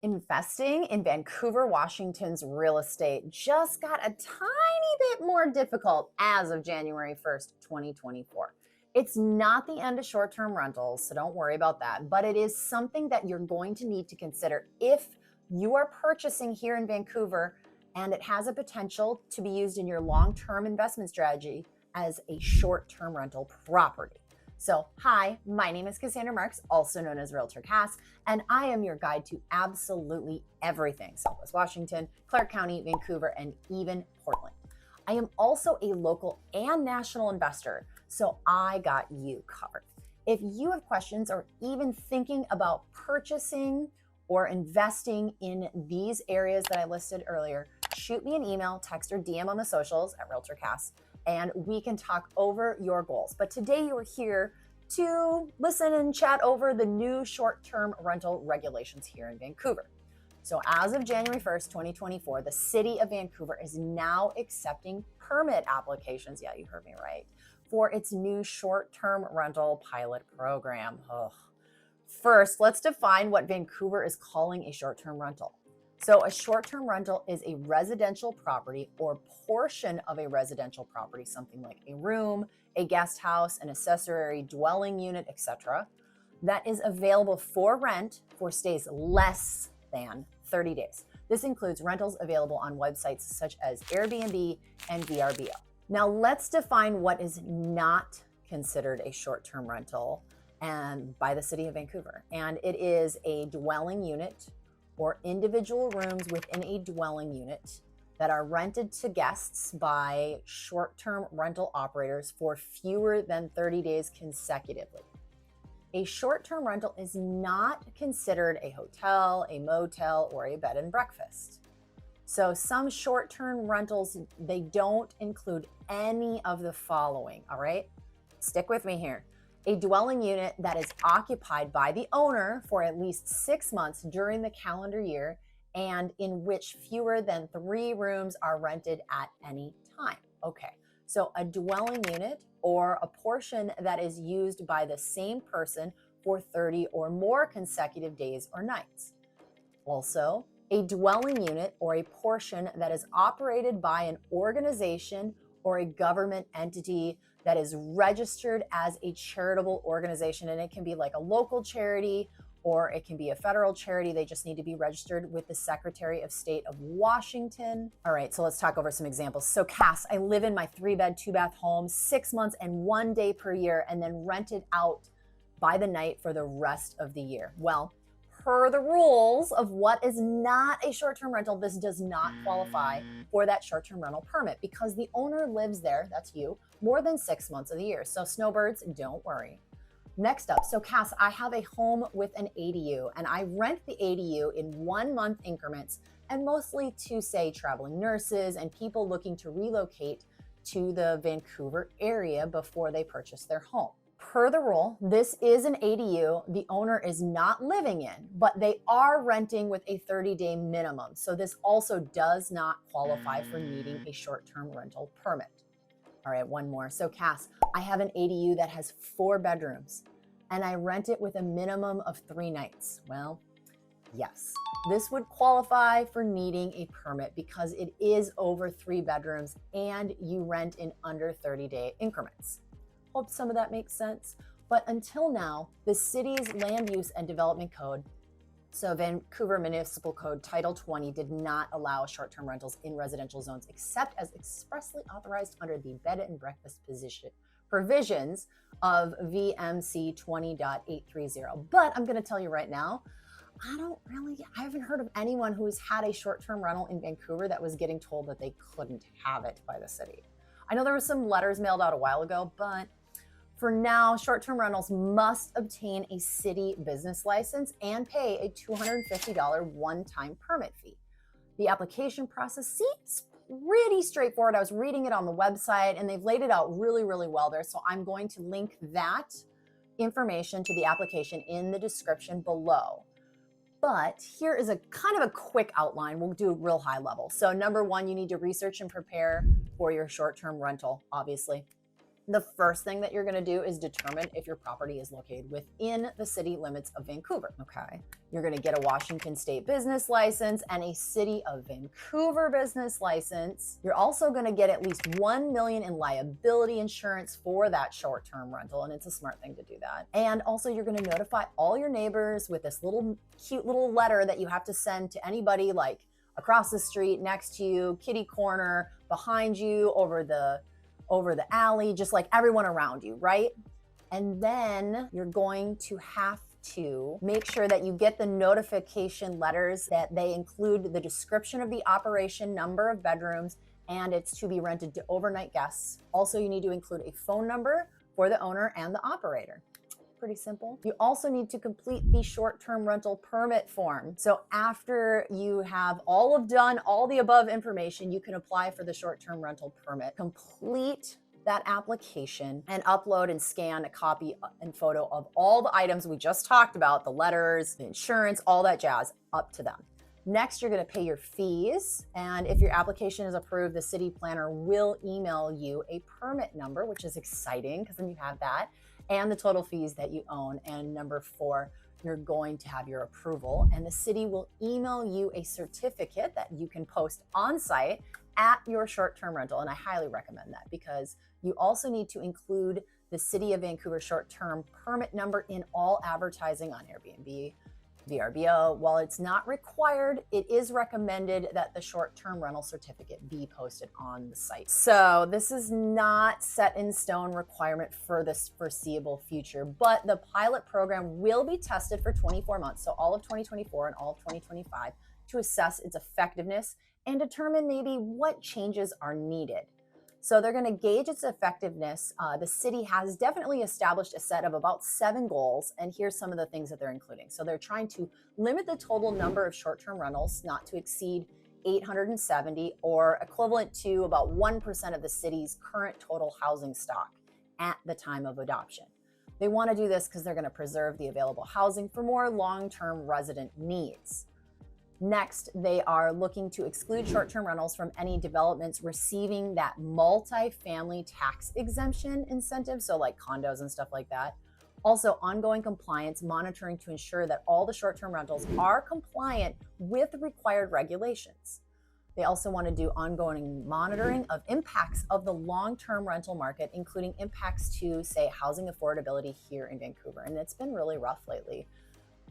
Investing in Vancouver, Washington's real estate just got a tiny bit more difficult as of January 1st, 2024. It's not the end of short term rentals, so don't worry about that, but it is something that you're going to need to consider if you are purchasing here in Vancouver and it has a potential to be used in your long term investment strategy as a short term rental property. So, hi, my name is Cassandra Marks, also known as Realtor Cass, and I am your guide to absolutely everything Southwest Washington, Clark County, Vancouver, and even Portland. I am also a local and national investor, so I got you covered. If you have questions or even thinking about purchasing or investing in these areas that I listed earlier, shoot me an email, text, or DM on the socials at Realtor Cass, and we can talk over your goals. But today you are here to listen and chat over the new short-term rental regulations here in Vancouver. So as of January 1st, 2024, the city of Vancouver is now accepting permit applications, yeah, you heard me right, for its new short-term rental pilot program. First, let's define what Vancouver is calling a short-term rental. So a short-term rental is a residential property or portion of a residential property, something like a room, a guest house, an accessory dwelling unit, etc., that is available for rent for stays less than 30 days. This includes rentals available on websites such as Airbnb and VRBO. Now let's define what is not considered a short-term rental and by the city of Vancouver. And it is a dwelling unit or individual rooms within a dwelling unit that are rented to guests by short-term rental operators for fewer than 30 days consecutively. A short-term rental is not considered a hotel, a motel, or a bed and breakfast. So some short-term rentals, they don't include any of the following, all right? Stick with me here. A dwelling unit that is occupied by the owner for at least 6 months during the calendar year and in which fewer than 3 rooms are rented at any time. Okay, so a dwelling unit or a portion that is used by the same person for 30 or more consecutive days or nights. Also, a dwelling unit or a portion that is operated by an organization or a government entity that is registered as a charitable organization. And it can be like a local charity or it can be a federal charity. They just need to be registered with the Secretary of State of Washington. All right, so let's talk over some examples. So Cass, I live in my 3-bed, 2-bath home, 6 months and 1 day per year, and then rent it out by the night for the rest of the year. Well, per the rules of what is not a short-term rental, this does not qualify for that short-term rental permit because the owner lives there, that's you, more than 6 months of the year. So snowbirds, don't worry. Next up, so Cass, I have a home with an ADU and I rent the ADU in 1-month increments and mostly to say traveling nurses and people looking to relocate to the Vancouver area before they purchase their home. Per the rule, this is an ADU the owner is not living in, but they are renting with a 30-day minimum. So this also does not qualify for needing a short-term rental permit. All right, one more. So Cass, I have an ADU that has 4 bedrooms and I rent it with a minimum of 3 nights. Well, yes, this would qualify for needing a permit because it is over 3 bedrooms and you rent in under 30-day increments. Hope some of that makes sense. But until now, the city's Land Use and Development Code, so Vancouver Municipal Code Title 20, did not allow short-term rentals in residential zones except as expressly authorized under the bed and breakfast provisions of VMC 20.830. But I'm going to tell you right now, I haven't heard of anyone who's had a short-term rental in Vancouver that was getting told that they couldn't have it by the city. I know there were some letters mailed out a while ago, but for now, short-term rentals must obtain a city business license and pay a $250 one-time permit fee. The application process seems pretty straightforward. I was reading it on the website and they've laid it out really, really well there. So I'm going to link that information to the application in the description below. But here is a kind of a quick outline. We'll do a real high level. So number 1, you need to research and prepare for your short-term rental, obviously. The first thing that you're going to do is determine if your property is located within the city limits of Vancouver. Okay. You're going to get a Washington State business license and a City of Vancouver business license. You're also going to get at least $1 million in liability insurance for that short-term rental, and it's a smart thing to do that. And also you're going to notify all your neighbors with this little cute little letter that you have to send to anybody like across the street, next to you, kitty corner, behind you, over the alley, just like everyone around you, right? And then you're going to have to make sure that you get the notification letters that they include the description of the operation, number of bedrooms, and it's to be rented to overnight guests. Also, you need to include a phone number for the owner and the operator. Pretty simple. You also need to complete the short-term rental permit form. So after you have done all the above information, you can apply for the short-term rental permit. Complete that application and upload and scan a copy and photo of all the items we just talked about, the letters, the insurance, all that jazz, up to them. Next, you're going to pay your fees. And if your application is approved, the city planner will email you a permit number, which is exciting because then you have that, and the total fees that you own. And number 4, you're going to have your approval, and the city will email you a certificate that you can post on site at your short-term rental. And I highly recommend that because you also need to include the City of Vancouver short-term permit number in all advertising on Airbnb, VRBO. While it's not required, it is recommended that the short-term rental certificate be posted on the site. So this is not set in stone requirement for this foreseeable future, but the pilot program will be tested for 24 months, so all of 2024 and all of 2025, to assess its effectiveness and determine maybe what changes are needed. So they're going to gauge its effectiveness. The city has definitely established a set of about 7 goals, and here's some of the things that they're including. So they're trying to limit the total number of short-term rentals not to exceed 870, or equivalent to about 1% of the city's current total housing stock at the time of adoption. They want to do this because they're going to preserve the available housing for more long-term resident needs. Next, they are looking to exclude short-term rentals from any developments receiving that multi-family tax exemption incentive, so like condos and stuff like that. Also, ongoing compliance monitoring to ensure that all the short-term rentals are compliant with required regulations. They also want to do ongoing monitoring of impacts of the long-term rental market, including impacts to, say, housing affordability here in Vancouver. And it's been really rough lately.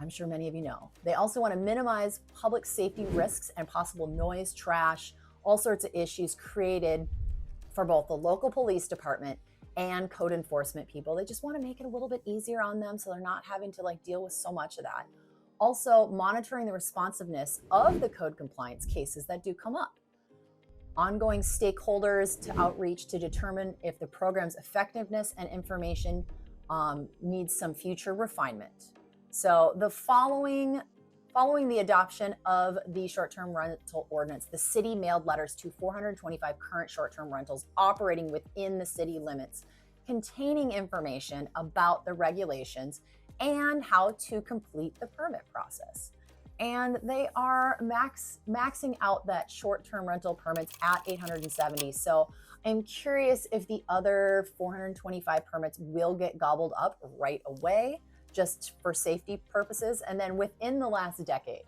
I'm sure many of you know. They also want to minimize public safety risks and possible noise, trash, all sorts of issues created for both the local police department and code enforcement people. They just want to make it a little bit easier on them so they're not having to deal with so much of that. Also, monitoring the responsiveness of the code compliance cases that do come up. Ongoing stakeholders to outreach to determine if the program's effectiveness and information needs some future refinement. So the following the adoption of the short-term rental ordinance, the city mailed letters to 425 current short-term rentals operating within the city limits, containing information about the regulations and how to complete the permit process. And they are maxing out that short-term rental permits at 870. So I'm curious if the other 425 permits will get gobbled up right away, just for safety purposes. And then within the last decade,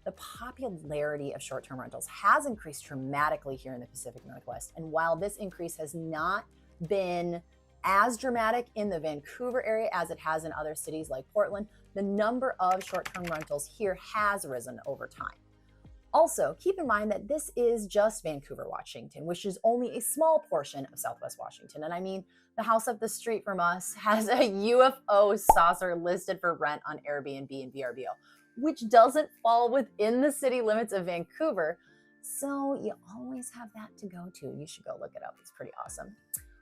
the popularity of short-term rentals has increased dramatically here in the Pacific Northwest. And while this increase has not been as dramatic in the Vancouver area as it has in other cities like Portland, the number of short-term rentals here has risen over time. Also, keep in mind that this is just Vancouver, Washington, which is only a small portion of Southwest Washington. And I mean, the house up the street from us has a UFO saucer listed for rent on Airbnb and VRBO, which doesn't fall within the city limits of Vancouver. So you always have that to go to. You should go look it up. It's pretty awesome.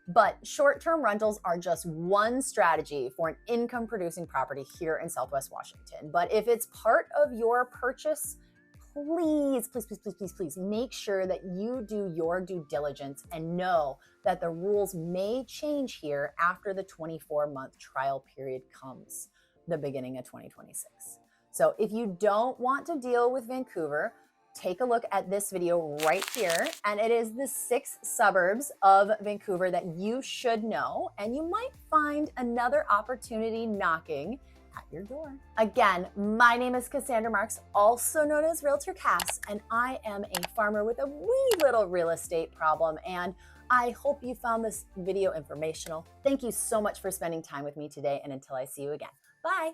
But short-term rentals are just one strategy for an income-producing property here in Southwest Washington. But if it's part of your purchase, please make sure that you do your due diligence and know that the rules may change here after the 24-month trial period comes, the beginning of 2026. So if you don't want to deal with Vancouver, take a look at this video right here, and it is the 6 suburbs of Vancouver that you should know, and you might find another opportunity knocking at your door. Again, my name is Cassandra Marks, also known as Realtor Cass, and I am a farmer with a wee little real estate problem, and I hope you found this video informational. Thank you so much for spending time with me today, and until I see you again, bye.